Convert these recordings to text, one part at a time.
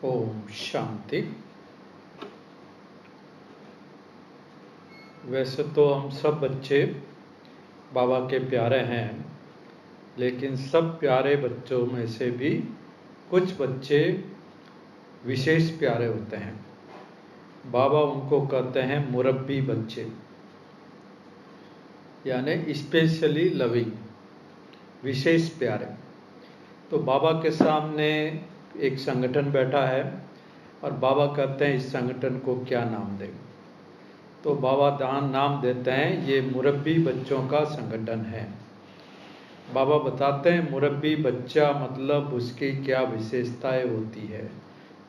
ओम शांति। वैसे तो हम सब बच्चे बाबा के प्यारे हैं, लेकिन सब प्यारे बच्चों में से भी कुछ बच्चे विशेष प्यारे होते हैं। बाबा उनको कहते हैं मुरब्बी बच्चे, यानी स्पेशली लविंग, विशेष प्यारे। तो बाबा के सामने एक संगठन बैठा है और बाबा कहते हैं इस संगठन को क्या नाम दें। तो बाबा नाम देते हैं ये मुरब्बी बच्चों का संगठन है। बाबा बताते हैं मुरब्बी बच्चा मतलब उसकी क्या विशेषताएं होती है,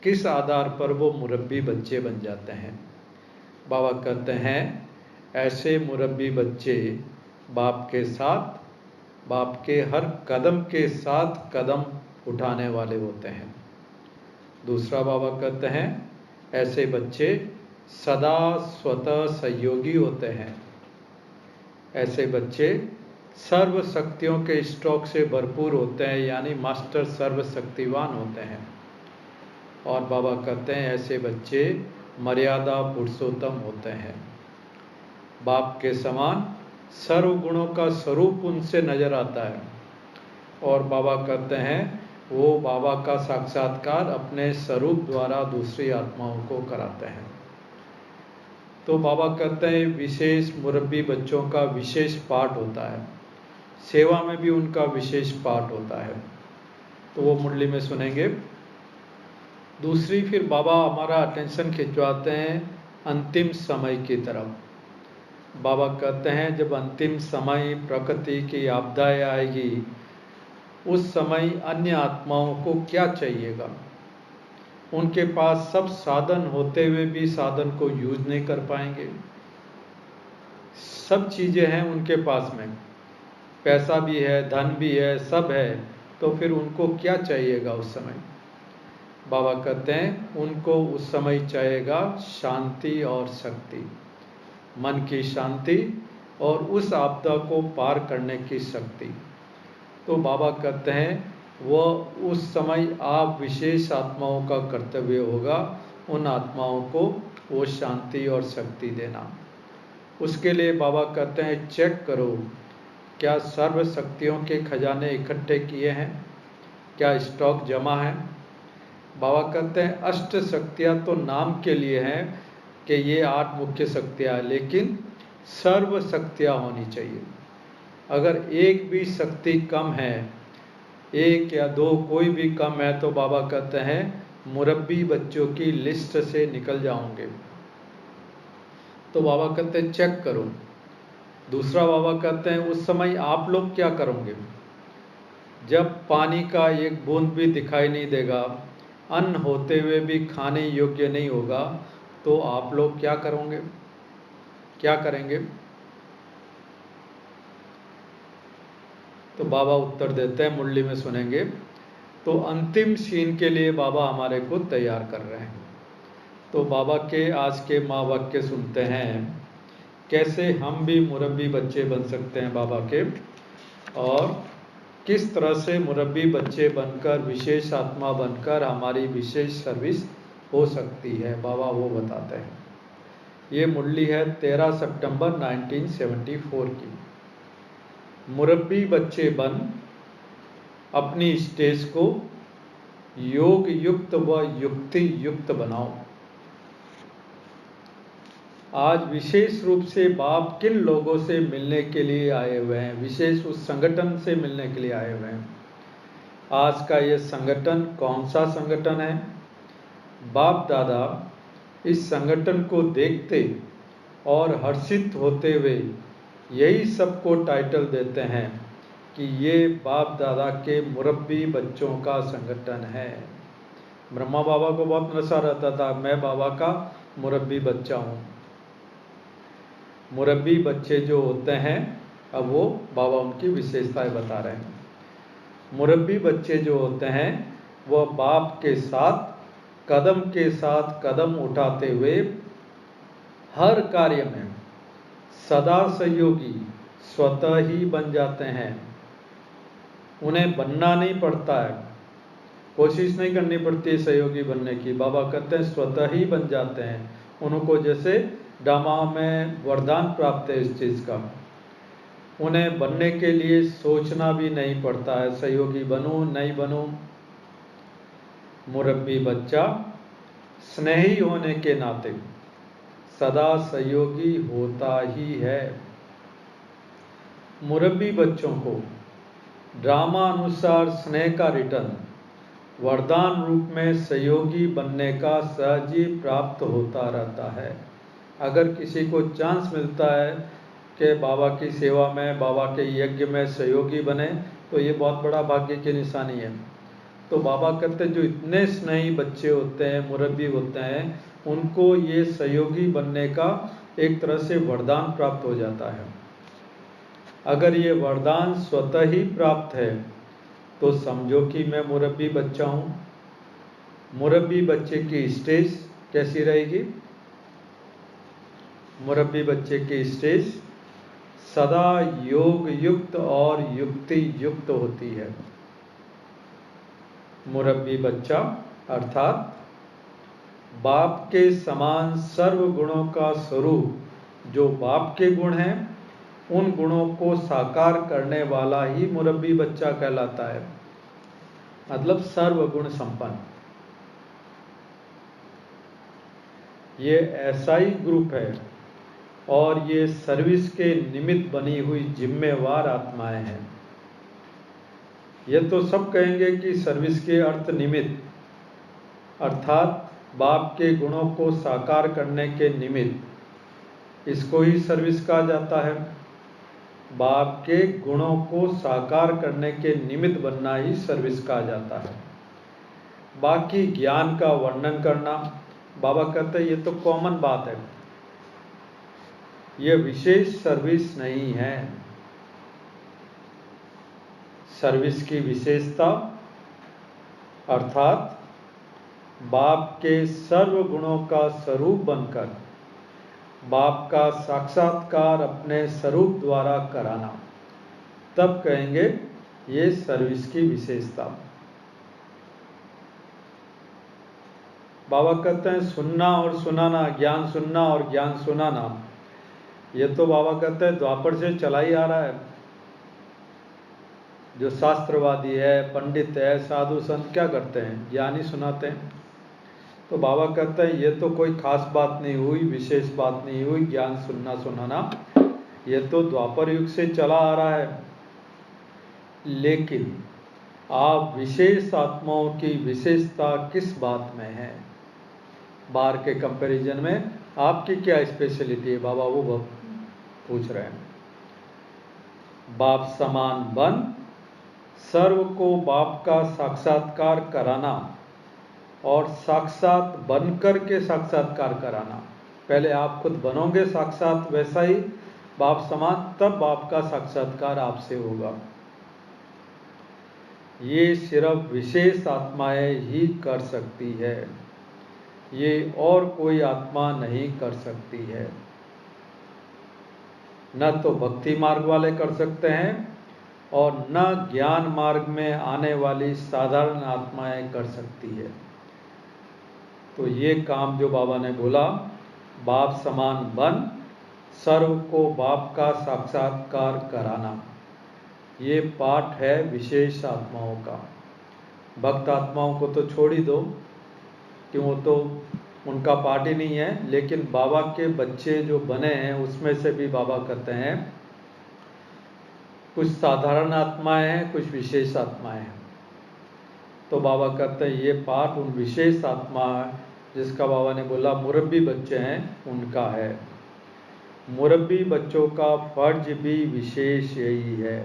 किस आधार पर वो मुरब्बी बच्चे बन जाते हैं। बाबा कहते हैं ऐसे मुरब्बी बच्चे बाप के साथ, बाप के हर कदम के साथ कदम उठाने वाले होते हैं। दूसरा बाबा कहते हैं ऐसे बच्चे सदा स्वतः सहयोगी होते हैं। ऐसे बच्चे सर्व शक्तियों के स्टॉक से भरपूर होते हैं, यानी मास्टर सर्वशक्तिवान होते हैं। और बाबा कहते हैं ऐसे बच्चे मर्यादा पुरुषोत्तम होते हैं। बाप के समान सर्व गुणों का स्वरूप उनसे नजर आता है। और बाबा कहते हैं वो बाबा का साक्षात्कार अपने स्वरूप द्वारा दूसरी आत्माओं को कराते हैं। तो बाबा कहते हैं विशेष मुरब्बी बच्चों का विशेष पाठ होता है, सेवा में भी उनका विशेष पाठ होता है। तो वो मुरली में सुनेंगे। दूसरी फिर बाबा हमारा अटेंशन खिंचवाते हैं अंतिम समय की तरफ। बाबा कहते हैं जब अंतिम समय प्रकृति की आपदाएं आएगी, उस समय अन्य आत्माओं को क्या चाहिएगा। उनके पास सब साधन होते हुए भी साधन को यूज नहीं कर पाएंगे। सब चीज़ें हैं उनके पास में, पैसा भी है, धन भी है, सब है, तो फिर उनको क्या चाहिएगा उस समय। बाबा कहते हैं उनको उस समय चाहिएगा शांति और शक्ति, मन की शांति और उस आपदा को पार करने की शक्ति। तो बाबा कहते हैं वह उस समय आप विशेष आत्माओं का कर्तव्य होगा उन आत्माओं को वो शांति और शक्ति देना। उसके लिए बाबा कहते हैं चेक करो क्या सर्व शक्तियों के खजाने इकट्ठे किए हैं, क्या स्टॉक जमा है। बाबा कहते हैं अष्ट शक्तियाँ तो नाम के लिए हैं कि ये 8 मुख्य शक्तियाँ हैं, लेकिन सर्व शक्तियाँ होनी चाहिए। अगर एक भी शक्ति कम है, 1 या 2 कोई भी कम है, तो बाबा कहते हैं मुरब्बी बच्चों की लिस्ट से निकल जाओगे। तो बाबा कहते हैं चेक करो। दूसरा बाबा कहते हैं उस समय आप लोग क्या करोगे जब पानी का एक बूंद भी दिखाई नहीं देगा, अन्न होते हुए भी खाने योग्य नहीं होगा, तो आप लोग क्या करोगे, क्या करेंगे। तो बाबा उत्तर देते हैं मुरली में सुनेंगे। तो अंतिम सीन के लिए बाबा हमारे को तैयार कर रहे हैं। तो बाबा के आज के महावाक्य सुनते हैं कैसे हम भी मुरब्बी बच्चे बन सकते हैं बाबा के, और किस तरह से मुरब्बी बच्चे बनकर विशेष आत्मा बनकर हमारी विशेष सर्विस हो सकती है। बाबा वो बताते हैं। ये मुरली है 13 सितंबर 1974 की। मुरब्बी बच्चे बन अपनी स्टेज को योग युक्त व युक्ति युक्त बनाओ। आज विशेष रूप से बाप किन लोगों से मिलने के लिए आए हुए हैं, विशेष उस संगठन से मिलने के लिए आए हुए हैं। आज का ये संगठन कौन सा संगठन है। बाप दादा इस संगठन को देखते और हर्षित होते हुए यही सबको टाइटल देते हैं कि ये बाप दादा के मुरब्बी बच्चों का संगठन है। ब्रह्मा बाबा को बहुत नशा रहता था, मैं बाबा का मुरब्बी बच्चा हूँ। मुरब्बी बच्चे जो होते हैं, अब वो बाबा उनकी विशेषताएं बता रहे हैं। मुरब्बी बच्चे जो होते हैं वह बाप के साथ कदम उठाते हुए हर कार्य में सदा सहयोगी स्वतः ही बन जाते हैं। उन्हें बनना नहीं पड़ता है, कोशिश नहीं करनी पड़ती है सहयोगी बनने की। बाबा कहते हैं स्वतः ही बन जाते हैं, उनको जैसे डामा में वरदान प्राप्त है इस चीज़ का। उन्हें बनने के लिए सोचना भी नहीं पड़ता है, सहयोगी बनूं नहीं बनूं। मुरब्बी बच्चा स्नेही होने के नाते सदा सहयोगी होता ही है। मुरब्बी बच्चों को ड्रामा अनुसार स्नेह का रिटर्न वरदान रूप में सहयोगी बनने का सहज ही प्राप्त होता रहता है। अगर किसी को चांस मिलता है कि बाबा की सेवा में, बाबा के यज्ञ में सहयोगी बने, तो ये बहुत बड़ा भाग्य की निशानी है। तो बाबा कहते हैं जो इतने स्नेही बच्चे होते हैं, मुरब्बी होते हैं, उनको ये सहयोगी बनने का एक तरह से वरदान प्राप्त हो जाता है। अगर ये वरदान स्वतः ही प्राप्त है तो समझो कि मैं मुरब्बी बच्चा हूँ। मुरब्बी बच्चे की स्टेज कैसी रहेगी? मुरब्बी बच्चे की स्टेज सदा योग युक्त और युक्ति युक्त होती है। मुरब्बी बच्चा अर्थात बाप के समान सर्व गुणों का स्वरूप जो बाप के गुण हैं, उन गुणों को साकार करने वाला ही मुरब्बी बच्चा कहलाता है। मतलब सर्वगुण संपन्न। ये ऐसा ही ग्रुप है और ये सर्विस के निमित्त बनी हुई जिम्मेवार आत्माएं हैं। ये तो सब कहेंगे कि सर्विस के अर्थ निमित्त, अर्थात बाप के गुणों को साकार करने के निमित्त, इसको ही सर्विस कहा जाता है। बाप के गुणों को साकार करने के निमित्त बनना ही सर्विस कहा जाता है। बाकी ज्ञान का वर्णन करना, बाबा कहते हैं ये तो कॉमन बात है, ये विशेष सर्विस नहीं है। सर्विस की विशेषता अर्थात बाप के सर्व गुणों का स्वरूप बनकर बाप का साक्षात्कार अपने स्वरूप द्वारा कराना, तब कहेंगे ये सर्विस की विशेषता। बाबा कहते हैं सुनना और सुनाना, ज्ञान सुनना और ज्ञान सुनाना, ये तो बाबा कहते हैं द्वापर से चला ही आ रहा है। जो शास्त्रवादी है, पंडित है, साधु संत क्या करते हैं? ज्ञान ही सुनाते हैं। तो बाबा कहते हैं ये तो कोई खास बात नहीं हुई, विशेष बात नहीं हुई, ज्ञान सुनना सुनाना, ये तो द्वापर युग से चला आ रहा है। लेकिन आप विशेष आत्माओं की विशेषता किस बात में है? बाहर के कंपैरिजन में आपकी क्या स्पेशलिटी है? बाबा वो पूछ रहे हैं। बाप समान बन सर्व को बाप का साक्षात्कार कराना और साक्षात बनकर के साक्षात्कार कराना। पहले आप खुद बनोगे साक्षात वैसा ही बाप समान, तब बाप का साक्षात्कार आपसे होगा। ये सिर्फ विशेष आत्माएं ही कर सकती है, ये और कोई आत्मा नहीं कर सकती है। न तो भक्ति मार्ग वाले कर सकते हैं और न ज्ञान मार्ग में आने वाली साधारण आत्माएं कर सकती है। तो ये काम जो बाबा ने बोला, बाप समान बन सर्व को बाप का साक्षात्कार कराना, ये पाठ है विशेष आत्माओं का। भक्त आत्माओं को तो छोड़ ही दो, क्यों, वो तो उनका पाठ ही नहीं है। लेकिन बाबा के बच्चे जो बने हैं उसमें से भी बाबा कहते हैं कुछ साधारण आत्माएं हैं, कुछ विशेष आत्माएं हैं। तो बाबा कहते हैं ये पाठ उन विशेष आत्मा जिसका बाबा ने बोला मुरब्बी बच्चे हैं उनका है। मुरब्बी बच्चों का फर्ज भी विशेष यही है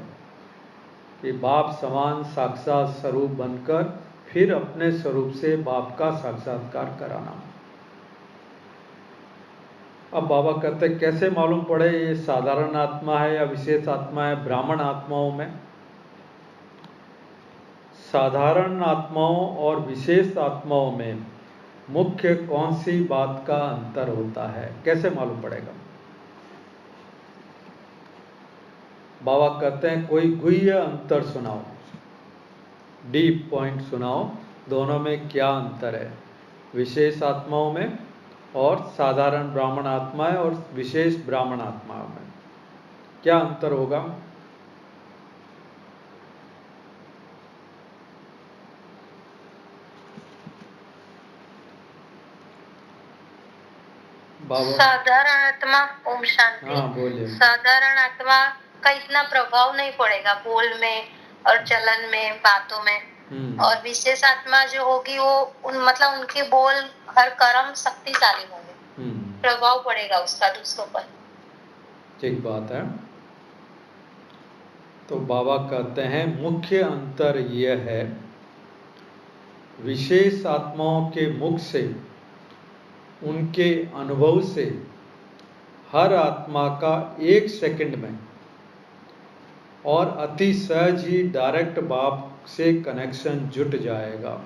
कि बाप समान साक्षात स्वरूप बनकर फिर अपने स्वरूप से बाप का साक्षात्कार कराना। अब बाबा कहते हैं कैसे मालूम पड़े ये साधारण आत्मा है या विशेष आत्मा है? ब्राह्मण आत्माओं में साधारण आत्माओं और विशेष आत्माओं में मुख्य कौन सी बात का अंतर होता है? कैसे मालूम पड़ेगा? बाबा कहते हैं कोई गुह्य अंतर सुनाओ, डीप पॉइंट सुनाओ दोनों में क्या अंतर है? विशेष आत्माओं में और साधारण ब्राह्मण आत्माएं और विशेष ब्राह्मण आत्माओं में क्या अंतर होगा? साधारण आत्मा, ओम शांति। हाँ बोलिए। साधारण आत्मा का इतना प्रभाव नहीं पड़ेगा बोल में और चलन में, बातों में। और विशेष आत्मा जो होगी वो मतलब उनके बोल हर कर्म शक्तिशाली होंगे, प्रभाव पड़ेगा उसका दूसरों पर। ठीक बात है। तो बाबा कहते हैं मुख्य अंतर यह है, विशेष आत्माओं के मुख से, उनके अनुभव से हर आत्मा का 1 सेकंड में और अति सहज ही डायरेक्ट बाप से कनेक्शन जुट जाएगा।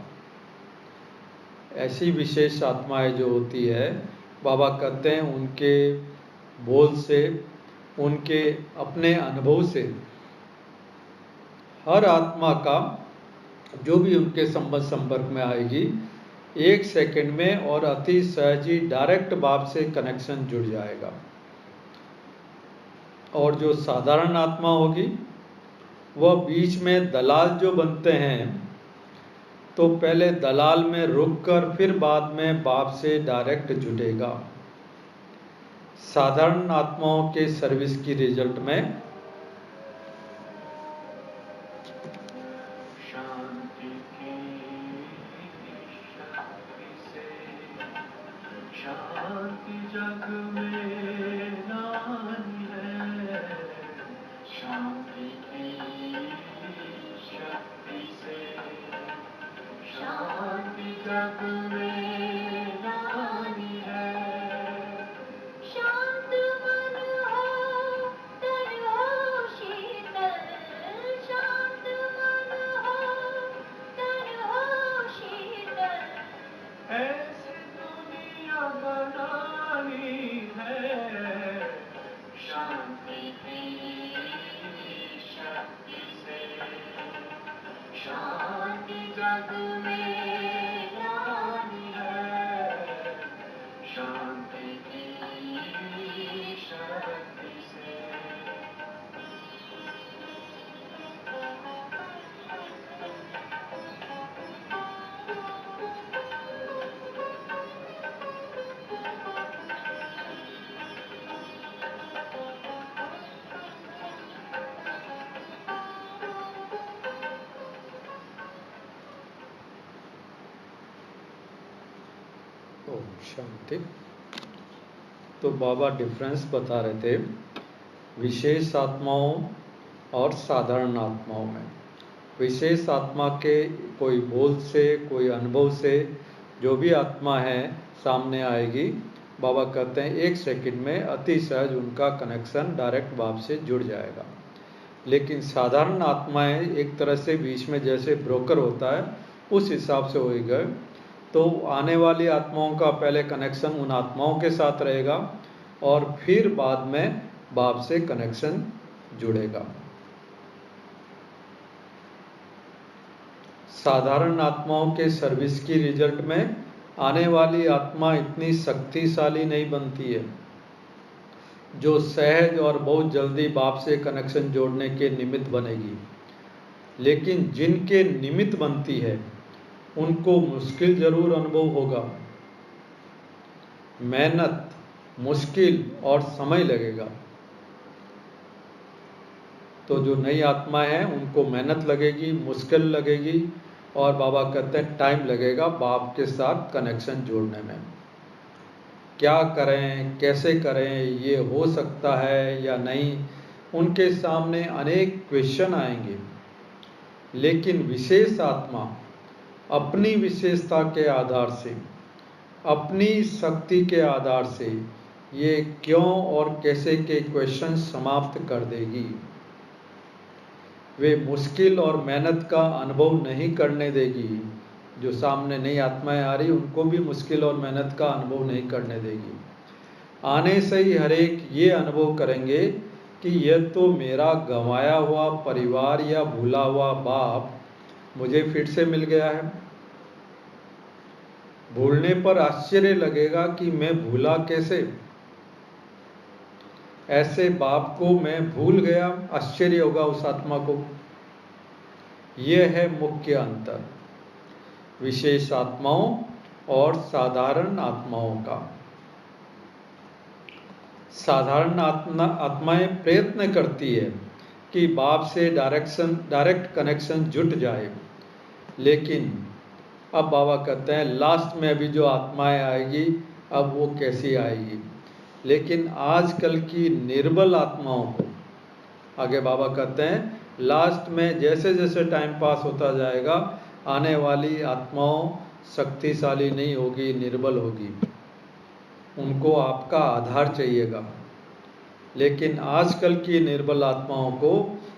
ऐसी विशेष आत्माएं जो होती है, बाबा कहते हैं उनके बोल से, उनके अपने अनुभव से हर आत्मा का जो भी उनके संपर्क में आएगी 1 सेकंड में और अति सहज ही डायरेक्ट बाप से कनेक्शन जुड़ जाएगा। और जो साधारण आत्मा होगी वह बीच में दलाल जो बनते हैं, तो पहले दलाल में रुककर फिर बाद में बाप से डायरेक्ट जुटेगा। साधारण आत्माओं के सर्विस की रिजल्ट में शांति। तो बाबा डिफरेंस बता रहे थे विशेष आत्माओं और साधारण आत्माओं में। विशेष आत्मा के कोई बोल से, कोई अनुभव से जो भी आत्मा है सामने आएगी, बाबा कहते हैं 1 सेकंड में अति सहज उनका कनेक्शन डायरेक्ट बाप से जुड़ जाएगा। लेकिन साधारण आत्माएं एक तरह से बीच में जैसे ब्रोकर होता है, उस हिसाब से होएगा। तो आने वाली आत्माओं का पहले कनेक्शन उन आत्माओं के साथ रहेगा और फिर बाद में बाप से कनेक्शन जुड़ेगा। साधारण आत्माओं के सर्विस की रिजल्ट में आने वाली आत्मा इतनी शक्तिशाली नहीं बनती है जो सहज और बहुत जल्दी बाप से कनेक्शन जोड़ने के निमित्त बनेगी। लेकिन जिनके निमित्त बनती है उनको मुश्किल जरूर अनुभव होगा, मेहनत, मुश्किल और समय लगेगा। तो जो नई आत्मा है उनको मेहनत लगेगी, मुश्किल लगेगी और बाबा कहते हैं टाइम लगेगा बाप के साथ कनेक्शन जोड़ने में। क्या करें, कैसे करें, ये हो सकता है या नहीं, उनके सामने अनेक क्वेश्चन आएंगे। लेकिन विशेष आत्मा अपनी विशेषता के आधार से, अपनी शक्ति के आधार से ये क्यों और कैसे के क्वेश्चन समाप्त कर देगी। वे मुश्किल और मेहनत का अनुभव नहीं करने देगी। जो सामने नई आत्माएं आ रही उनको भी मुश्किल और मेहनत का अनुभव नहीं करने देगी। आने से ही हर एक ये अनुभव करेंगे कि यह तो मेरा गंवाया हुआ परिवार या भूला हुआ बाप मुझे फिर से मिल गया है। भूलने पर आश्चर्य लगेगा कि मैं भूला कैसे, ऐसे बाप को मैं भूल गया, आश्चर्य होगा उस आत्मा को। यह है मुख्य अंतर विशेष आत्माओं और साधारण आत्माओं का। साधारण आत्माएं प्रयत्न करती है कि बाप से डायरेक्ट कनेक्शन जुट जाए, लेकिन अब बाबा कहते हैं लास्ट में अभी जो आत्माएं आएगी अब वो कैसी आएगी। लेकिन आजकल की निर्बल आत्माओं को, आगे बाबा कहते हैं लास्ट में जैसे जैसे टाइम पास होता जाएगा आने वाली आत्माओं शक्तिशाली नहीं होगी, निर्बल होगी, उनको आपका आधार चाहिएगा। लेकिन आजकल की निर्बल आत्माओं को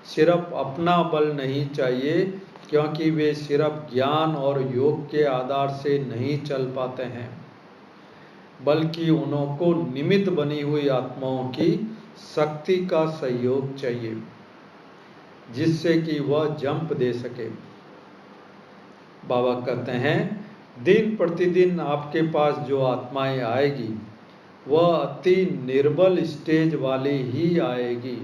सिर्फ अपना बल नहीं चाहिए, क्योंकि वे सिर्फ ज्ञान और योग के आधार से नहीं चल पाते हैं, बल्कि उनको निमित्त बनी हुई आत्माओं की शक्ति का सहयोग चाहिए, जिससे कि वह जंप दे सके। बाबा कहते हैं दिन प्रतिदिन आपके पास जो आत्माएं आएगी वह अति निर्बल स्टेज वाली ही आएगी।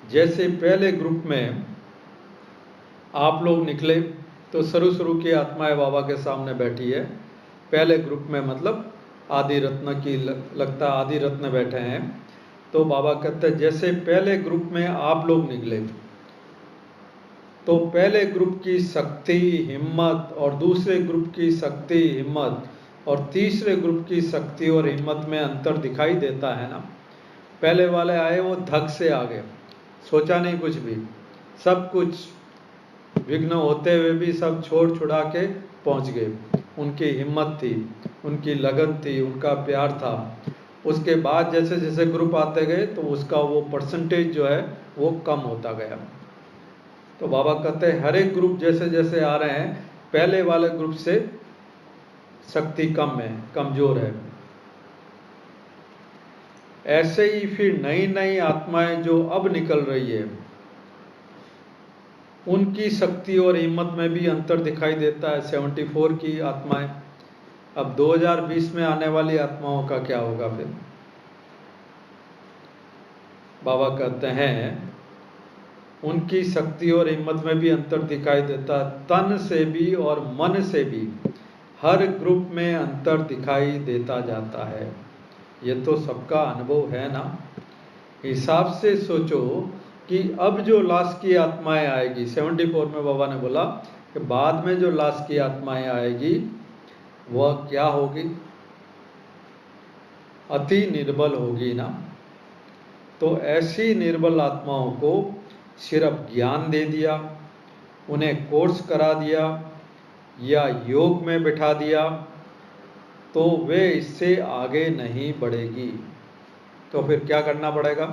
जैसे पहले ग्रुप में आप लोग निकले तो शुरू की आत्माएं बाबा के सामने बैठी है। पहले ग्रुप में मतलब आदि रत्न की लगता आदि रत्न बैठे हैं। तो बाबा कहते हैं जैसे पहले ग्रुप में आप लोग निकले तो पहले ग्रुप की शक्ति हिम्मत और दूसरे ग्रुप की शक्ति हिम्मत और तीसरे ग्रुप की शक्ति और हिम्मत में अंतर दिखाई देता है ना। पहले वाले आए वो धक से आ गए, सोचा नहीं कुछ भी, सब कुछ विघ्न होते हुए भी सब छोड़ छुड़ा के पहुंच गए। उनकी हिम्मत थी, उनकी लगन थी, उनका प्यार था। उसके बाद जैसे जैसे ग्रुप आते गए तो उसका वो परसेंटेज जो है वो कम होता गया। तो बाबा कहते हैं हर एक ग्रुप जैसे जैसे आ रहे हैं पहले वाले ग्रुप से शक्ति कम है, कमजोर है। ऐसे ही फिर नई नई आत्माएं जो अब निकल रही है उनकी शक्ति और हिम्मत में भी अंतर दिखाई देता है। 74 की आत्माएं, अब 2020 में आने वाली आत्माओं का क्या होगा फिर। बाबा कहते हैं उनकी शक्ति और हिम्मत में भी अंतर दिखाई देता है, तन से भी और मन से भी हर ग्रुप में अंतर दिखाई देता जाता है। ये तो सबका अनुभव है ना। हिसाब से सोचो कि अब जो लास्ट की आत्माएं आएगी, 74 में बाबा ने बोला कि बाद में जो लास्ट की आत्माएं आएगी वह क्या होगी, अति निर्बल होगी ना। तो ऐसी निर्बल आत्माओं को सिर्फ ज्ञान दे दिया, उन्हें कोर्स करा दिया या योग में बिठा दिया तो वे इससे आगे नहीं बढ़ेगी। तो फिर क्या करना पड़ेगा।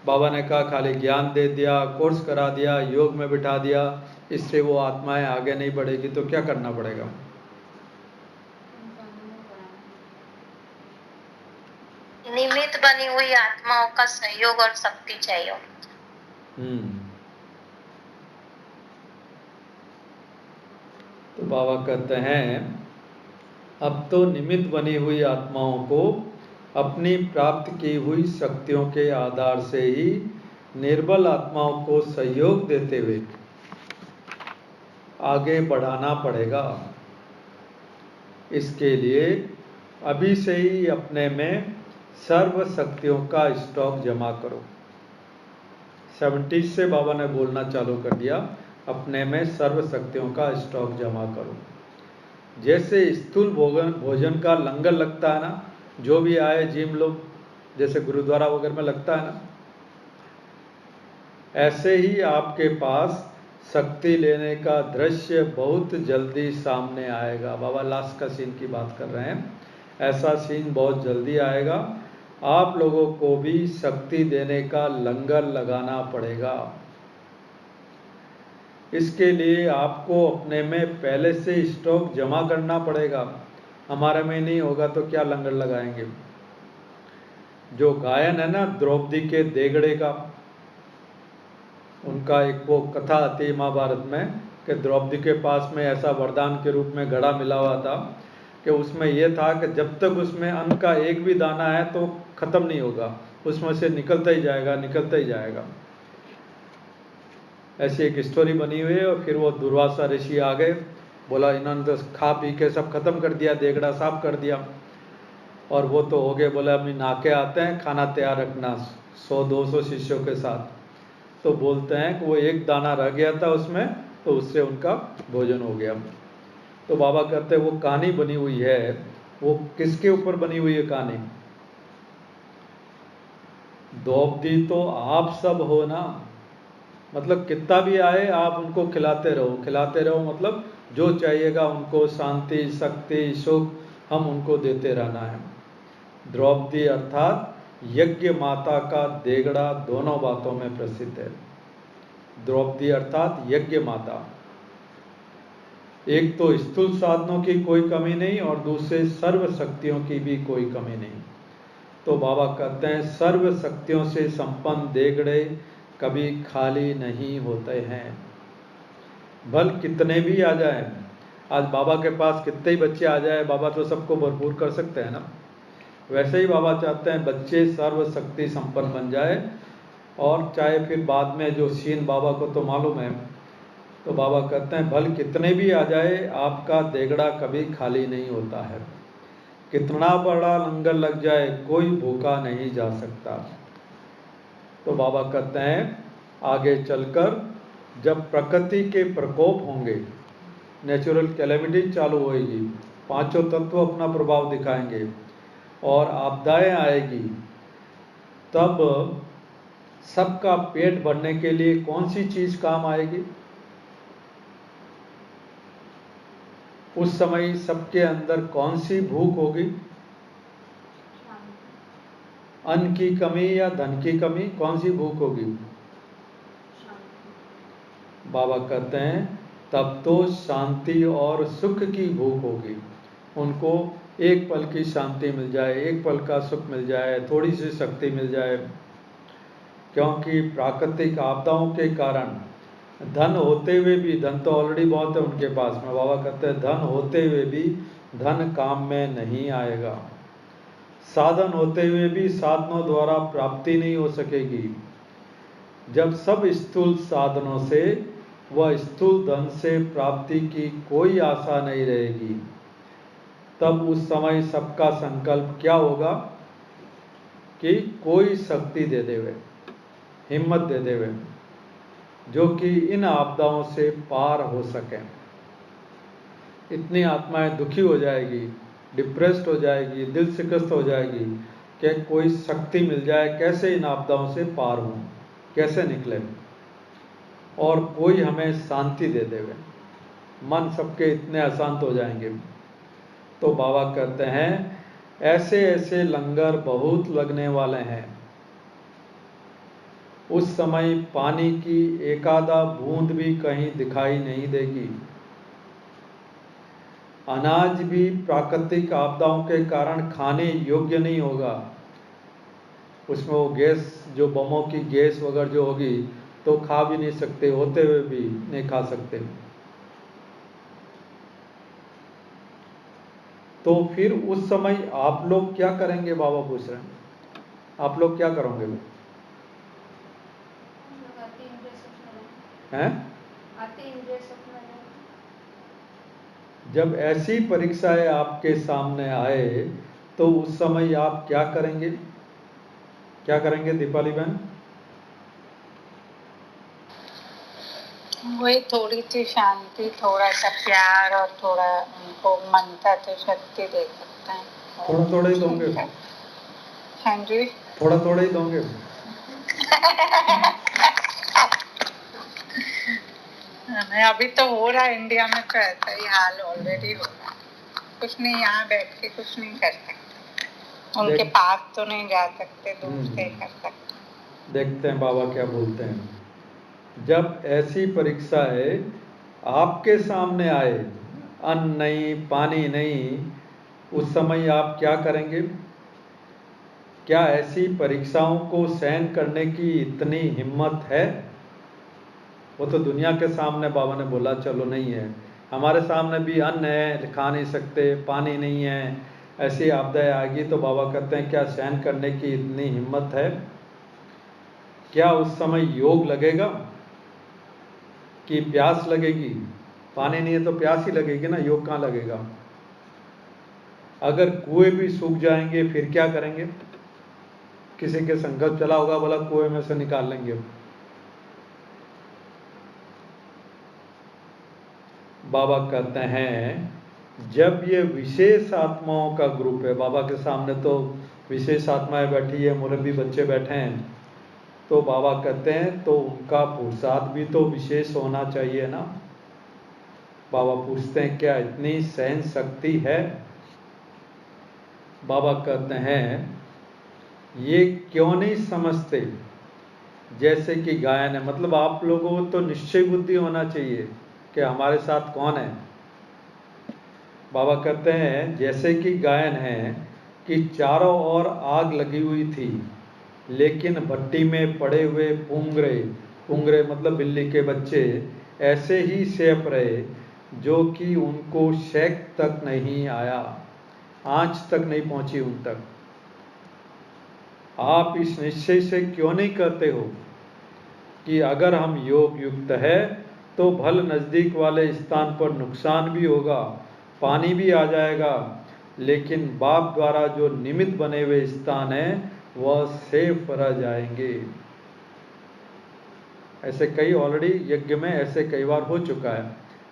बाबा ने कहा खाली ज्ञान दे दिया, कोर्स करा दिया, योग में बिठा दिया, इससे वो आत्माएं आगे नहीं बढ़ेगी। तो क्या करना पड़ेगा। निमित्त बनी हुई आत्माओं का सहयोग और शक्ति चाहिए। तो बाबा कहते हैं अब तो निमित्त बनी हुई आत्माओं को अपनी प्राप्त की हुई शक्तियों के आधार से ही निर्बल आत्माओं को सहयोग देते हुए आगे बढ़ाना पड़ेगा। इसके लिए अभी से ही अपने में सर्व शक्तियों का स्टॉक जमा करो। 70 से बाबा ने बोलना चालू कर दिया, अपने में सर्व शक्तियों का स्टॉक जमा करो। जैसे स्थूल भोजन का लंगर लगता है ना, जो भी आए जिम लोग, जैसे गुरुद्वारा वगैरह में लगता है ना, ऐसे ही आपके पास शक्ति लेने का दृश्य बहुत जल्दी सामने आएगा। बाबा लास्ट का सीन की बात कर रहे हैं, ऐसा सीन बहुत जल्दी आएगा। आप लोगों को भी शक्ति देने का लंगर लगाना पड़ेगा। इसके लिए आपको अपने में पहले से स्टॉक जमा करना पड़ेगा। हमारे में नहीं होगा तो क्या लंगर लगाएंगे। जो गायन है ना द्रौपदी के देगड़े का, उनका एक वो कथा आती है महाभारत में कि द्रौपदी के पास में ऐसा वरदान के रूप में घड़ा मिला हुआ था कि उसमें यह था कि जब तक उसमें अन्न का एक भी दाना है तो खत्म नहीं होगा, उसमें से निकलता ही जाएगा, निकलता ही जाएगा। ऐसी एक स्टोरी बनी हुई है। और फिर वो दुर्वासा ऋषि आ गए, बोला इन्होंने तो खा पी के सब खत्म कर दिया, देगड़ा साफ कर दिया। और वो तो हो गए, बोला अभी नाके आते हैं, खाना तैयार रखना 100-200 शिष्यों के साथ। तो बोलते हैं कि वो एक दाना रह गया था उसमें, तो उससे उनका भोजन हो गया। तो बाबा कहते हैं वो कहानी बनी हुई है, वो किसके ऊपर बनी हुई है कहानी? द्रौपदी तो आप सब हो ना, मतलब कितना भी आए आप उनको खिलाते रहो, खिलाते रहो, मतलब जो चाहिएगा उनको, शांति, शक्ति, सुख, हम उनको देते रहना है। द्रौपदी अर्थात यज्ञ माता का देगड़ा दोनों बातों में प्रसिद्ध है। द्रौपदी अर्थात यज्ञ माता, एक तो स्थूल साधनों की कोई कमी नहीं और दूसरे सर्व शक्तियों की भी कोई कमी नहीं। तो बाबा कहते हैं सर्व शक्तियों से संपन्न देगड़े कभी खाली नहीं होते हैं। भल कितने भी आ जाए, आज बाबा के पास कितने ही बच्चे आ जाए, बाबा तो सबको भरपूर कर सकते हैं ना। वैसे ही बाबा चाहते हैं बच्चे सर्व शक्ति संपन्न बन जाए। और चाहे फिर बाद में जो सीन बाबा को तो मालूम है, तो बाबा कहते हैं भल कितने भी आ जाए आपका देगड़ा कभी खाली नहीं होता है। कितना बड़ा लंगर लग जाए कोई भूखा नहीं जा सकता। तो बाबा कहते हैं आगे चलकर जब प्रकृति के प्रकोप होंगे, नेचुरल कैलेमिटी चालू होएगी, पांचों तत्व अपना प्रभाव दिखाएंगे और आपदाएं आएगी, तब सबका पेट भरने के लिए कौन सी चीज काम आएगी? उस समय सबके अंदर कौन सी भूख होगी? अन्न की कमी या धन की कमी, कौन सी भूख होगी? बाबा कहते हैं तब तो शांति और सुख की भूख होगी। उनको एक पल की शांति मिल जाए, एक पल का सुख मिल जाए, थोड़ी सी शक्ति मिल जाए। क्योंकि प्राकृतिक आपदाओं के कारण धन होते हुए भी, धन तो ऑलरेडी बहुत है उनके पास में, बाबा कहते हैं धन होते हुए भी धन काम में नहीं आएगा। साधन होते हुए भी साधनों द्वारा प्राप्ति नहीं हो सकेगी। जब सब स्थूल साधनों से व स्थूल धन से प्राप्ति की कोई आशा नहीं रहेगी, तब उस समय सबका संकल्प क्या होगा कि कोई शक्ति दे देवे, हिम्मत दे देवे, जो कि इन आपदाओं से पार हो सके। इतनी आत्माएं दुखी हो जाएगी, डिप्रेस्ड हो जाएगी, दिल शिकस्त हो जाएगी कि कोई शक्ति मिल जाए, कैसे इन आपदाओं से पार हों, कैसे निकले, और कोई हमें शांति दे देवे। मन सबके इतने अशांत हो जाएंगे। तो बाबा कहते हैं ऐसे ऐसे लंगर बहुत लगने वाले हैं, उस समय पानी की एकादा बूंद भी कहीं दिखाई नहीं देगी। अनाज भी प्राकृतिक आपदाओं के कारण खाने योग्य नहीं होगा। उसमें वो गैस, जो बमों की गैस वगैरह जो होगी, तो खा भी नहीं सकते, होते हुए भी नहीं खा सकते। तो फिर उस समय आप लोग क्या करेंगे? बाबा पूछ रहे हैं, आप लोग क्या करोगे? हैं? जब ऐसी परीक्षाएं आपके सामने आए तो उस समय आप क्या करेंगे? क्या करेंगे दीपाली बहन? वही थोड़ी सी शांति, थोड़ा सा प्यार और थोड़ा उनको मनता तो शक्ति दे सकते हैं। थोड़ा थोड़ा ही दोगे? हाँ जी, थोड़ा थोड़ा ही दोगे? अभी तो हो रहा है इंडिया में, तो ऐसा ही हाल ऑलरेडी हो रहा है। कुछ नहीं, यहाँ बैठ के कुछ नहीं कर सकते, उनके पास तो नहीं जा सकते, दूर से कर सकते। देखते हैं बाबा क्या बोलते हैं। जब ऐसी परीक्षाएं आपके सामने आए, अन्न नहीं, पानी नहीं, उस समय आप क्या करेंगे? क्या ऐसी परीक्षाओं को सहन करने की इतनी हिम्मत है? वो तो दुनिया के सामने बाबा ने बोला चलो नहीं है, हमारे सामने भी अन्न है, खा नहीं सकते, पानी नहीं है, ऐसी आपदाएं आएगी तो बाबा कहते हैं क्या सहन करने की इतनी हिम्मत है? क्या उस समय योग लगेगा कि प्यास लगेगी? पानी नहीं है तो प्यास ही लगेगी ना, योग कहाँ लगेगा? अगर कुएं भी सूख जाएंगे फिर क्या करेंगे? किसी के संकल्प चला होगा, बोला कुएं में से निकाल लेंगे। बाबा कहते हैं जब ये विशेष आत्माओं का ग्रुप है, बाबा के सामने तो विशेष आत्माएं बैठी है, मुरब्बी बच्चे बैठे हैं, तो बाबा कहते हैं तो उनका पुरुषार्थ भी तो विशेष होना चाहिए ना। बाबा पूछते हैं क्या इतनी सहन शक्ति है? बाबा कहते हैं ये क्यों नहीं समझते जैसे कि गायन है, मतलब आप लोगों को तो निश्चय बुद्धि होना चाहिए कि हमारे साथ कौन है। बाबा कहते हैं जैसे कि गायन है कि चारों ओर आग लगी हुई थी, लेकिन भट्टी में पड़े हुए पुंगरे मतलब बिल्ली के बच्चे ऐसे ही सेप रहे जो कि उनको शेक तक नहीं आया, आंच तक नहीं पहुंची उन तक। आप इस निश्चय से क्यों नहीं कहते हो कि अगर हम योग युक्त है तो भल नज़दीक वाले स्थान पर नुकसान भी होगा, पानी भी आ जाएगा, लेकिन बाप द्वारा जो निमित्त बने हुए स्थान है वह सेफ रह जाएंगे। ऐसे कई ऑलरेडी यज्ञ में ऐसे कई बार हो चुका है,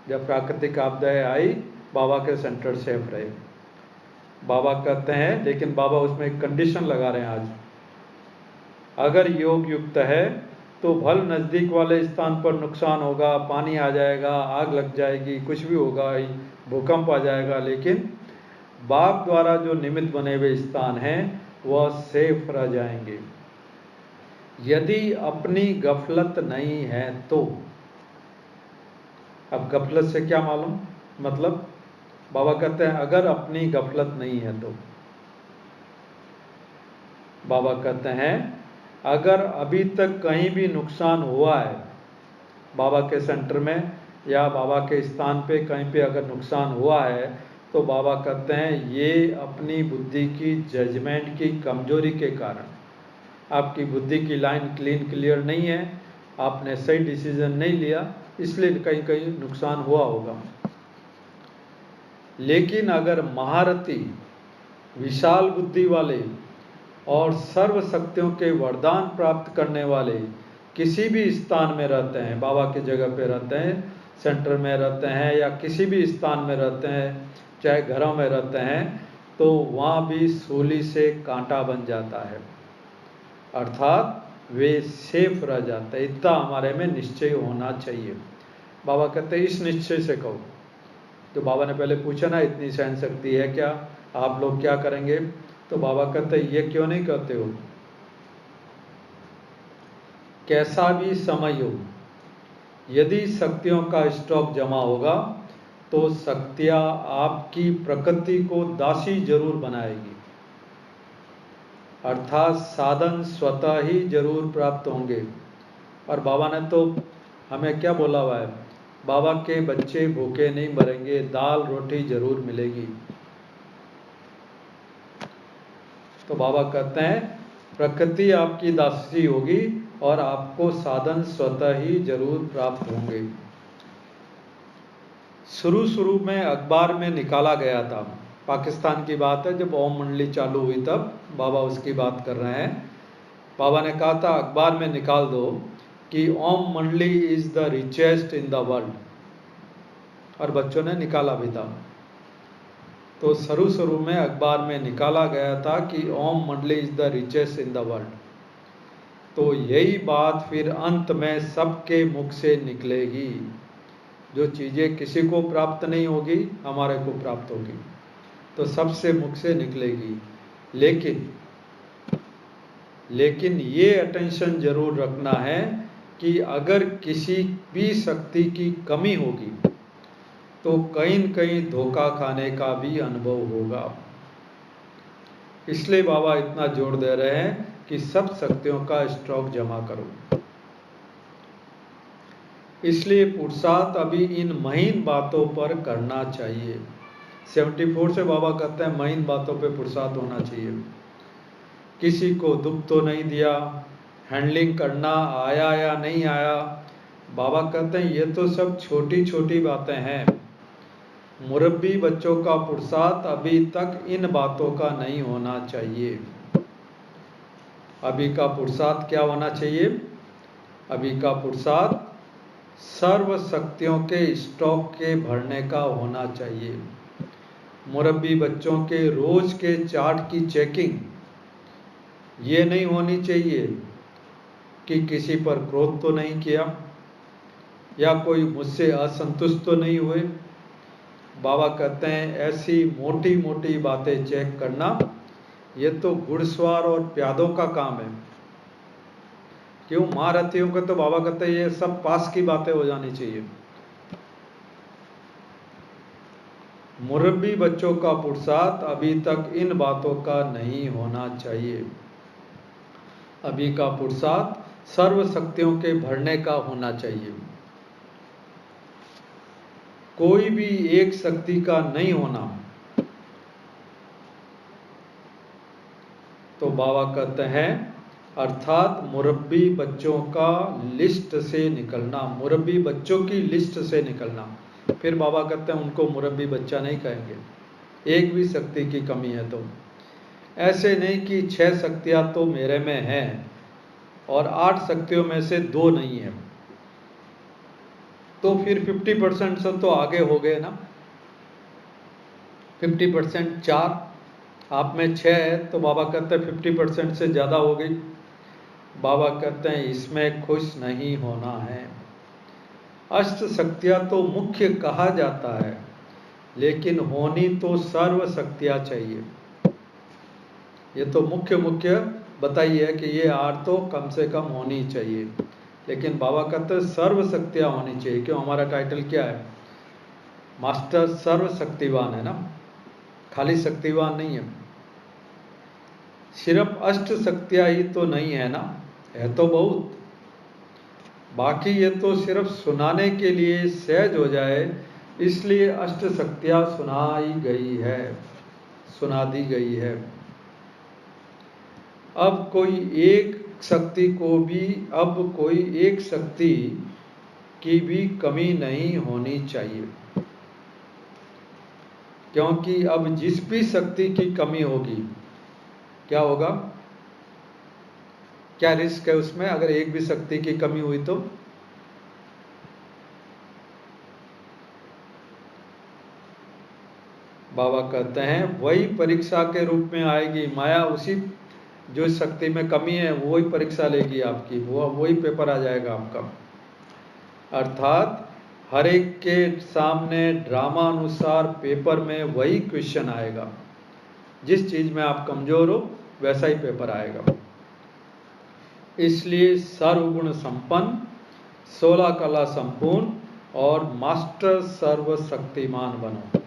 जब प्राकृतिक आपदाएं आई बाबा के सेंटर सेफ रहे। बाबा कहते हैं लेकिन बाबा उसमें एक कंडीशन लगा रहे हैं आज, अगर योग युक्त है तो भल नज़दीक वाले स्थान पर नुकसान होगा, पानी आ जाएगा, आग लग जाएगी, कुछ भी होगा, भूकंप आ जाएगा, लेकिन बाप द्वारा जो निमित्त बने हुए स्थान हैं वह सेफ रह जाएंगे। यदि अपनी गफलत नहीं है तो, अब गफलत से क्या मालूम, मतलब बाबा कहते हैं अगर अपनी गफलत नहीं है तो, बाबा कहते हैं अगर अभी तक कहीं भी नुकसान हुआ है बाबा के सेंटर में या बाबा के स्थान पे कहीं पे अगर नुकसान हुआ है तो बाबा कहते हैं ये अपनी बुद्धि की जजमेंट की कमजोरी के कारण, आपकी बुद्धि की लाइन क्लियर नहीं है, आपने सही डिसीजन नहीं लिया, इसलिए कहीं कहीं नुकसान हुआ होगा। लेकिन अगर महारथी, विशाल बुद्धि वाले और सर्व शक्तियों के वरदान प्राप्त करने वाले किसी भी स्थान में रहते हैं, बाबा की जगह पे रहते हैं, सेंटर में रहते हैं या किसी भी स्थान में रहते हैं, चाहे घरों में रहते हैं, तो वहाँ भी सूली से कांटा बन जाता है, अर्थात वे सेफ रह जाते हैं। इतना हमारे में निश्चय होना चाहिए। बाबा कहते हैं इस निश्चय से कहो। तो बाबा ने पहले पूछा ना इतनी सहन शक्ति है क्या, आप लोग क्या करेंगे? तो बाबा कहते हैं ये क्यों नहीं कहते हो? कैसा भी समय हो, यदि शक्तियों का स्टॉक जमा होगा तो शक्तियां आपकी प्रकृति को दासी जरूर बनाएगी, अर्थात साधन स्वतः ही जरूर प्राप्त होंगे। और बाबा ने तो हमें क्या बोला हुआ है, बाबा के बच्चे भूखे नहीं मरेंगे, दाल रोटी जरूर मिलेगी। तो बाबा कहते हैं प्रकृति आपकी दासी होगी और आपको साधन स्वतः ही जरूर प्राप्त होंगे। शुरू में अखबार में निकाला गया था, पाकिस्तान की बात है, जब ओम मंडली चालू हुई तब बाबा उसकी बात कर रहे हैं। बाबा ने कहा था अखबार में निकाल दो कि ओम मंडली is the richest in the world, और बच्चों ने निकाला भी था। तो शुरू में अखबार में निकाला गया था कि ओम मंडली is the richest in the world. तो यही बात फिर अंत में सबके मुख से निकलेगी, जो चीज़ें किसी को प्राप्त नहीं होगी हमारे को प्राप्त होगी, तो सबसे मुख से निकलेगी। लेकिन ये अटेंशन जरूर रखना है कि अगर किसी भी शक्ति की कमी होगी तो कहीं न कहीं धोखा खाने का भी अनुभव होगा। इसलिए बाबा इतना जोर दे रहे हैं कि सब शक्तियों का स्टॉक जमा करो। इसलिए पुरुषार्थ अभी इन महीन बातों पर करना चाहिए। 74 से बाबा कहते हैं महीन बातों पे पुरुषार्थ होना चाहिए। किसी को दुख तो नहीं दिया, हैंडलिंग करना आया या नहीं आया, बाबा कहते हैं ये तो सब छोटी छोटी बातें हैं। मुरब्बी बच्चों का पुरुषार्थ अभी तक इन बातों का नहीं होना चाहिए। अभी का पुरुषार्थ क्या होना चाहिए? अभी का पुरुषार्थ सर्व शक्तियों के स्टॉक के भरने का होना चाहिए। मुरब्बी बच्चों के रोज के चार्ट की चेकिंग ये नहीं होनी चाहिए कि किसी पर क्रोध तो नहीं किया या कोई मुझसे असंतुष्ट तो नहीं हुए। बाबा कहते हैं ऐसी मोटी मोटी बातें चेक करना ये तो घुड़सवार और प्यादों का काम है। क्यों? महारथियों का तो बाबा कहते हैं ये सब पास की बातें हो जानी चाहिए। मुरब्बी बच्चों का पुरुषार्थ अभी तक इन बातों का नहीं होना चाहिए। अभी का पुरुषार्थ सर्व शक्तियों के भरने का होना चाहिए। कोई भी एक शक्ति का नहीं होना। तो बाबा कहते हैं अर्थात मुरब्बी बच्चों का लिस्ट से निकलना, मुरब्बी बच्चों की लिस्ट से निकलना। फिर बाबा कहते हैं उनको मुरब्बी बच्चा नहीं कहेंगे, एक भी शक्ति की कमी है तो। ऐसे नहीं कि 6 शक्तियां तो मेरे में हैं और 8 शक्तियों में से 2 नहीं है, तो फिर 50% से तो आगे हो गए ना। 50% 4, आप में 6 है तो बाबा कहते हैं 50% से ज़्यादा हो गई। बाबा कहते हैं इसमें खुश नहीं होना है। अष्ट शक्तियाँ तो मुख्य कहा जाता है, लेकिन होनी तो सर्व शक्तियाँ चाहिए। ये तो मुख्य बताइए कि ये 8 तो कम से कम होनी चाहिए, लेकिन बाबा कहते हैं सर्व शक्तियाँ होनी चाहिए। क्यों? हमारा टाइटल क्या है? मास्टर सर्व शक्तिवान है ना, खाली शक्तिवान नहीं है। सिर्फ अष्ट शक्तियाँ ही तो नहीं है ना, है तो बहुत। बाकी ये तो सिर्फ सुनाने के लिए सहज हो जाए इसलिए अष्ट शक्तियाँ सुनाई गई है, सुना दी गई है। अब कोई एक शक्ति की भी कमी नहीं होनी चाहिए, क्योंकि अब जिस भी शक्ति की कमी होगी क्या होगा? क्या रिस्क है उसमें? अगर एक भी शक्ति की कमी हुई तो बाबा कहते हैं वही परीक्षा के रूप में आएगी। माया उसी जो शक्ति में कमी है वही परीक्षा लेगी आपकी, वही पेपर आ जाएगा आपका। अर्थात हर एक के सामने ड्रामा अनुसार पेपर में वही क्वेश्चन आएगा। जिस चीज में आप कमजोर हो वैसा ही पेपर आएगा। इसलिए सर्वगुण संपन्न, 16 कला संपूर्ण और मास्टर सर्वशक्तिमान बनो।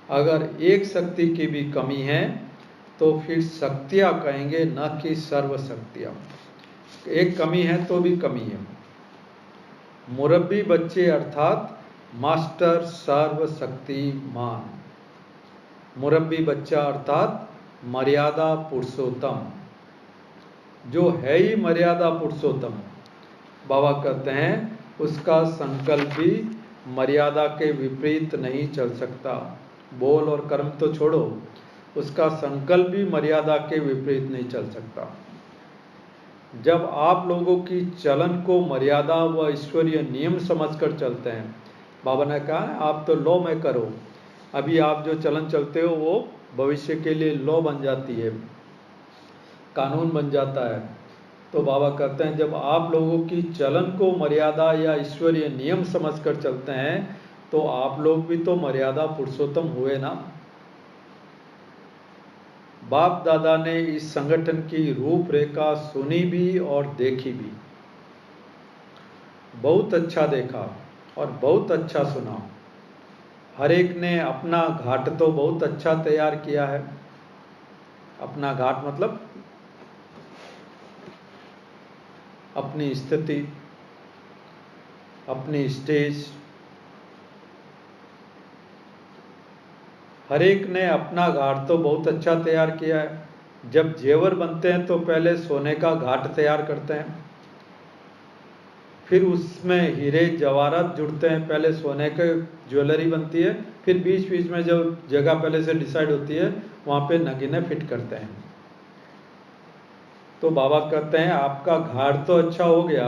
अगर एक शक्ति की भी कमी है तो फिर शक्तियाँ कहेंगे, न कि सर्वशक्तियाँ। एक कमी है तो भी कमी है। मुरब्बी बच्चे अर्थात मास्टर सर्वशक्तिमान। मुरब्बी बच्चा अर्थात मर्यादा पुरुषोत्तम, जो है ही मर्यादा पुरुषोत्तम। बाबा कहते हैं उसका संकल्प भी मर्यादा के विपरीत नहीं चल सकता। बोल और कर्म तो छोड़ो, उसका संकल्प भी मर्यादा के विपरीत नहीं चल सकता। जब आप लोगों की चलन को मर्यादा व ईश्वरीय नियम समझकर चलते हैं, बाबा ने कहा आप तो लॉ में करो। अभी आप जो चलन चलते हो वो भविष्य के लिए लॉ बन जाती है, कानून बन जाता है। तो बाबा कहते हैं जब आप लोगों की चलन को मर्यादा या ईश्वरीय नियम समझकर चलते हैं तो आप लोग भी तो मर्यादा पुरुषोत्तम हुए ना। बाप दादा ने इस संगठन की रूपरेखा सुनी भी और देखी भी। बहुत अच्छा देखा और बहुत अच्छा सुना। हर एक ने अपना घाट तो बहुत अच्छा तैयार किया है। अपना घाट मतलब अपनी स्थिति। अपनी स्टेज, हर एक ने अपना घाट तो बहुत अच्छा तैयार किया है। जब जेवर बनते हैं तो पहले सोने का घाट तैयार करते हैं, फिर उसमें हीरे जवाहरात जुड़ते हैं, पहले सोने के ज्वेलरी बनती है, फिर बीच बीच में जो जगह पहले से डिसाइड होती है वहाँ पे नगीने फिट करते हैं। तो बाबा कहते हैं आपका घाट तो अच्छा हो गया,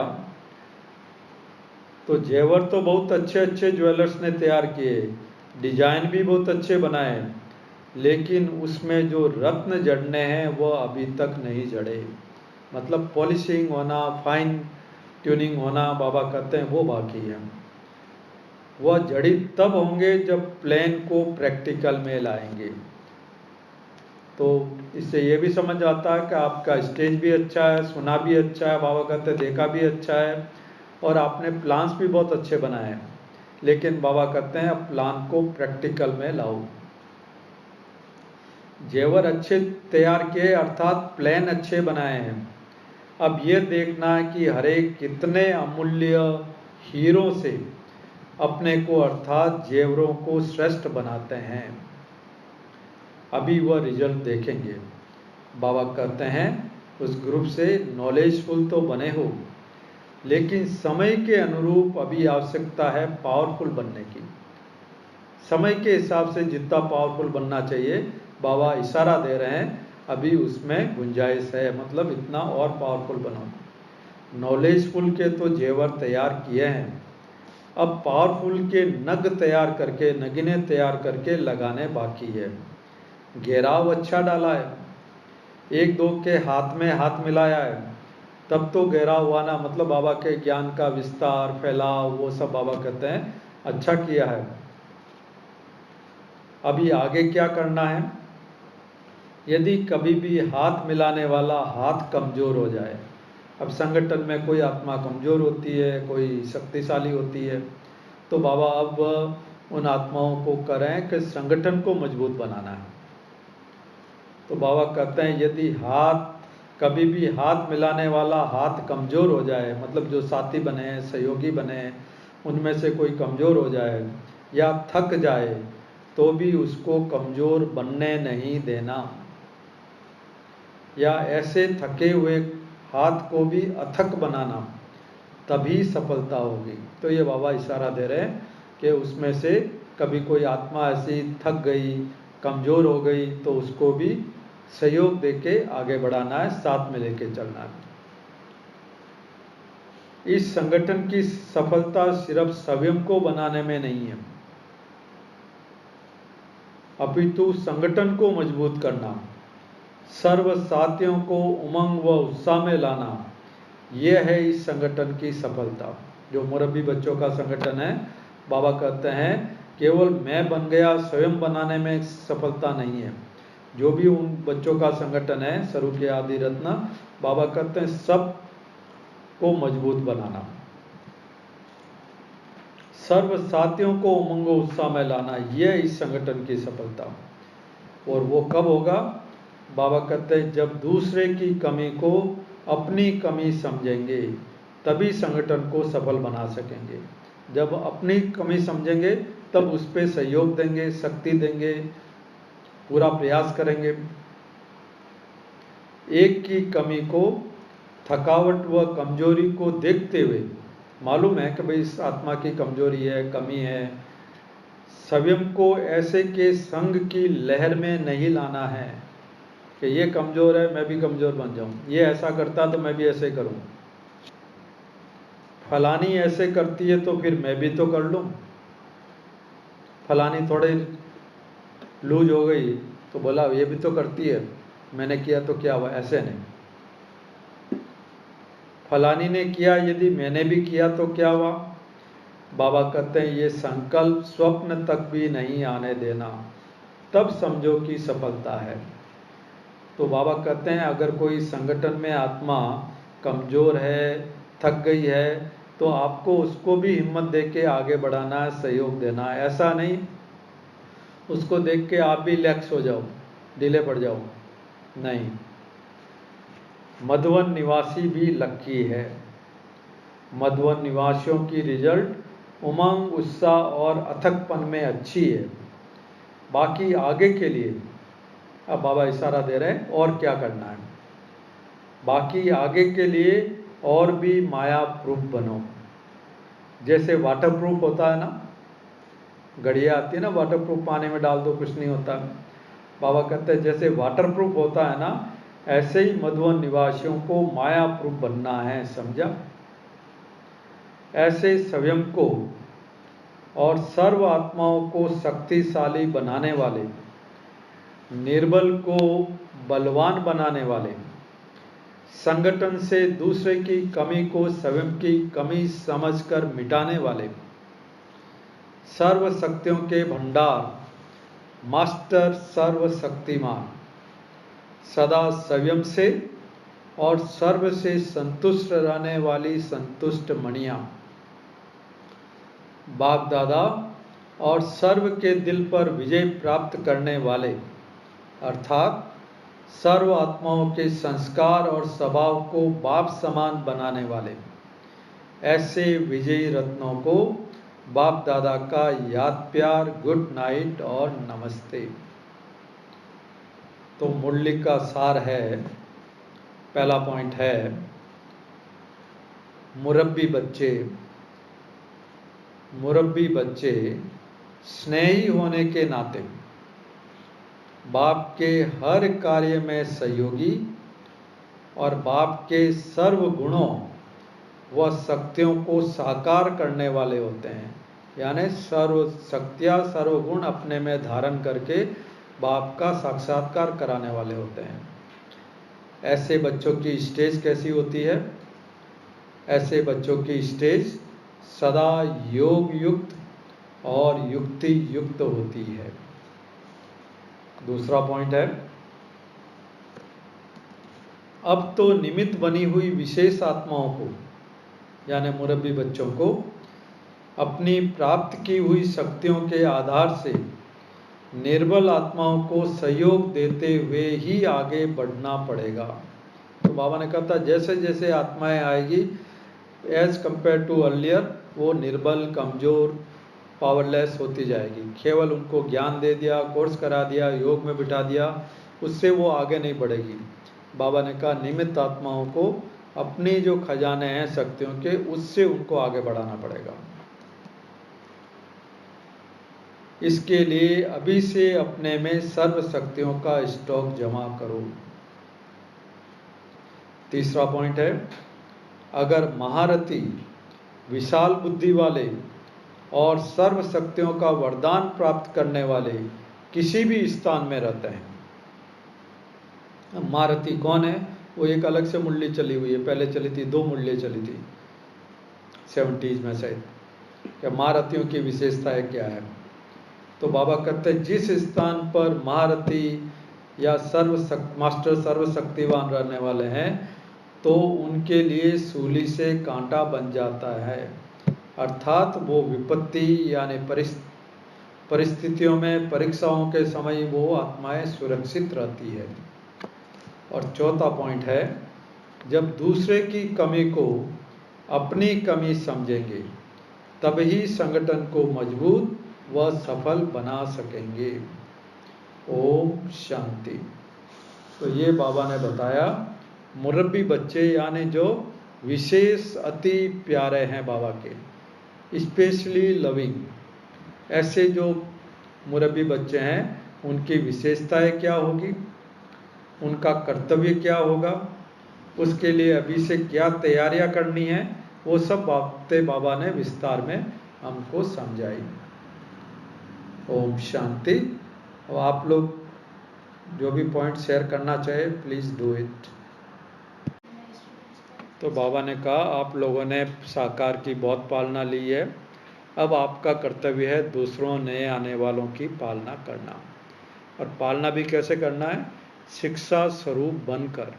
तो जेवर तो बहुत अच्छे अच्छे ज्वेलर्स ने तैयार किए, डिजाइन भी बहुत अच्छे बनाए, लेकिन उसमें जो रत्न जड़ने हैं वो अभी तक नहीं जड़े। मतलब पॉलिशिंग होना, फाइन ट्यूनिंग होना, बाबा कहते हैं वो बाकी है। वह जड़ित तब होंगे जब प्लान को प्रैक्टिकल में लाएंगे। तो इससे ये भी समझ आता है कि आपका स्टेज भी अच्छा है, सुना भी अच्छा है, बाबा कहते हैं देखा भी अच्छा है, और आपने प्लान्स भी बहुत अच्छे बनाए हैं, लेकिन बाबा कहते हैं अब प्लान को प्रैक्टिकल में लाओ। जेवर अच्छे तैयार किए अर्थात प्लान अच्छे बनाए हैं। अब ये देखना है कि हर एक कितने अमूल्य हीरों से अपने को अर्थात जेवरों को श्रेष्ठ बनाते हैं। अभी वह रिजल्ट देखेंगे। बाबा कहते हैं उस ग्रुप से नॉलेजफुल तो बने हो, लेकिन समय के अनुरूप अभी आवश्यकता है पावरफुल बनने की। समय के हिसाब से जितना पावरफुल बनना चाहिए बाबा इशारा दे रहे हैं, अभी उसमें गुंजाइश है, मतलब इतना और पावरफुल बनो। नॉलेजफुल के तो जेवर तैयार किए हैं, अब पावरफुल के नग तैयार करके, नगीने तैयार करके लगाने बाकी है। घेराव अच्छा डाला है, एक दो के हाथ में हाथ मिलाया है, तब तो घेराव हुआ ना, मतलब बाबा के ज्ञान का विस्तार फैलाव वो सब बाबा कहते हैं अच्छा किया है। अभी आगे क्या करना है? यदि कभी भी हाथ मिलाने वाला हाथ कमजोर हो जाए, अब संगठन में कोई आत्मा कमजोर होती है, कोई शक्तिशाली होती है, तो बाबा अब उन आत्माओं को करें कि संगठन को मजबूत बनाना है। तो बाबा कहते हैं यदि कभी भी हाथ मिलाने वाला हाथ कमजोर हो जाए, मतलब जो साथी बने, सहयोगी बने, उनमें से कोई कमजोर हो जाए या थक जाए, तो भी उसको कमजोर बनने नहीं देना, या ऐसे थके हुए हाथ को भी अथक बनाना, तभी सफलता होगी। तो ये बाबा इशारा दे रहे हैं कि उसमें से कभी कोई आत्मा ऐसी थक गई, कमजोर हो गई, तो उसको भी सहयोग देके आगे बढ़ाना है, साथ में लेके चलना है। इस संगठन की सफलता सिर्फ स्वयं को बनाने में नहीं है, अपितु संगठन को मजबूत करना, सर्व साथियों को उमंग व उत्साह में लाना, यह है इस संगठन की सफलता। जो मुरब्बी बच्चों का संगठन है, बाबा कहते हैं केवल मैं बन गया स्वयं बनाने में सफलता नहीं है। जो भी उन बच्चों का संगठन है, स्वरूप आदि रत्न, बाबा कहते हैं सब को मजबूत बनाना, सर्व साथियों को उमंग उत्साह में लाना, यह इस संगठन की सफलता। और वो कब होगा? बाबा कहते हैं जब दूसरे की कमी को अपनी कमी समझेंगे, तभी संगठन को सफल बना सकेंगे। जब अपनी कमी समझेंगे तब उस पर सहयोग देंगे, शक्ति देंगे, पूरा प्रयास करेंगे। एक की कमी को, थकावट व कमजोरी को देखते हुए, मालूम है कि भाई इस आत्मा की कमजोरी है, कमी है, स्वयं को ऐसे के संग की लहर में नहीं लाना है कि ये कमजोर है मैं भी कमजोर बन जाऊं, ये ऐसा करता तो मैं भी ऐसे करूं, फलानी ऐसे करती है तो फिर मैं भी तो कर लूं, फलानी थोड़ी लूज हो गई तो बोला ये भी तो करती है, मैंने किया तो क्या हुआ, ऐसे नहीं। फलानी ने किया, यदि मैंने भी किया तो क्या हुआ? बाबा कहते हैं ये संकल्प स्वप्न तक भी नहीं आने देना, तब समझो कि सफलता है। तो बाबा कहते हैं अगर कोई संगठन में आत्मा कमजोर है, थक गई है, तो आपको उसको भी हिम्मत देके आगे बढ़ाना है, सहयोग देना है। ऐसा नहीं उसको देख के आप भी रिलैक्स हो जाओ, ढीले पड़ जाओ, नहीं। मधुवन निवासी भी लक्की है, मधुवन निवासियों की रिजल्ट उमंग, उत्साह और अथकपन में अच्छी है। बाकी आगे के लिए, अब बाबा इशारा दे रहे हैं और क्या करना है। बाकी आगे के लिए और भी माया प्रूफ बनो। जैसे वाटर प्रूफ होता है ना, घड़िया आती है ना, वाटर प्रूफ पानी में डाल दो कुछ नहीं होता। बाबा कहते हैं जैसे वाटर प्रूफ होता है ना, ऐसे ही मधुवन निवासियों को माया प्रूफ बनना है, समझा। ऐसे स्वयं को और सर्व आत्माओं को शक्तिशाली बनाने वाले, निर्बल को बलवान बनाने वाले, संगठन से दूसरे की कमी को स्वयं की कमी समझकर मिटाने वाले, सर्व शक्तियों के भंडार, मास्टर सर्वशक्तिमान, सदा स्वयं से और सर्व से संतुष्ट रहने वाली संतुष्ट मणियां, बाप दादा और सर्व के दिल पर विजय प्राप्त करने वाले, अर्थात सर्व आत्माओं के संस्कार और स्वभाव को बाप समान बनाने वाले, ऐसे विजयी रत्नों को बाप दादा का याद प्यार, गुड नाइट और नमस्ते। तो मुरली का सार है, पहला पॉइंट है मुरब्बी बच्चे स्नेही होने के नाते बाप के हर कार्य में सहयोगी और बाप के सर्व गुणों व शक्तियों को साकार करने वाले होते हैं। यानी सर्व शक्तियाँ, सर्व गुण अपने में धारण करके बाप का साक्षात्कार कराने वाले होते हैं। ऐसे बच्चों की स्टेज कैसी होती है? ऐसे बच्चों की स्टेज सदा योग युक्त और युक्ति युक्त होती है। दूसरा पॉइंट है, अब तो निमित्त बनी हुई विशेष आत्माओं को, यानी मुरब्बी बच्चों को, अपनी प्राप्त की हुई शक्तियों के आधार से निर्बल आत्माओं को सहयोग देते हुए ही आगे बढ़ना पड़ेगा। तो बाबा ने कहा था जैसे जैसे आत्माएं आएगी एज कंपेयर टू अर्लियर, वो निर्बल, कमजोर, पावरलेस होती जाएगी। केवल उनको ज्ञान दे दिया, कोर्स करा दिया, योग में बिठा दिया, उससे वो आगे नहीं बढ़ेगी। बाबा ने कहा निमित्त आत्माओं को अपनी जो खजाने हैं शक्तियों के, उससे उनको आगे बढ़ाना पड़ेगा। इसके लिए अभी से अपने में सर्व शक्तियों का स्टॉक जमा करो। तीसरा पॉइंट है, अगर महारथी, विशाल बुद्धि वाले और सर्व शक्तियों का वरदान प्राप्त करने वाले किसी भी स्थान में रहते हैं। महारथी कौन है? वो एक अलग से मुरली चली हुई है, पहले चली थी, 2 मुरली चली थी 70s में शायद। क्या महारथियों की विशेषताएं क्या है? तो बाबा कहते हैं जिस स्थान पर महारथी या मास्टर सर्वशक्तिवान रहने वाले हैं तो उनके लिए सूली से कांटा बन जाता है, अर्थात वो विपत्ति यानी परिस्थितियों में, परीक्षाओं के समय वो आत्माएं सुरक्षित रहती है। और चौथा पॉइंट है, जब दूसरे की कमी को अपनी कमी समझेंगे तभी संगठन को मजबूत व सफल बना सकेंगे। ओम शांति। तो ये बाबा ने बताया मुरब्बी बच्चे यानी जो विशेष अति प्यारे हैं बाबा के, स्पेशली लविंग, ऐसे जो मुरब्बी बच्चे हैं उनकी विशेषताएं क्या होगी, उनका कर्तव्य क्या होगा, उसके लिए अभी से क्या तैयारियां करनी है, वो सब बातें बाबा ने विस्तार में हमको समझाई। ओम शांति। अब आप लोग जो भी पॉइंट शेयर करना चाहे प्लीज़ डू इट। तो बाबा ने कहा आप लोगों ने साकार की बहुत पालना ली है, अब आपका कर्तव्य है दूसरों नए आने वालों की पालना करना। और पालना भी कैसे करना है? शिक्षा स्वरूप बनकर,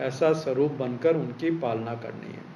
ऐसा स्वरूप बनकर उनकी पालना करनी है।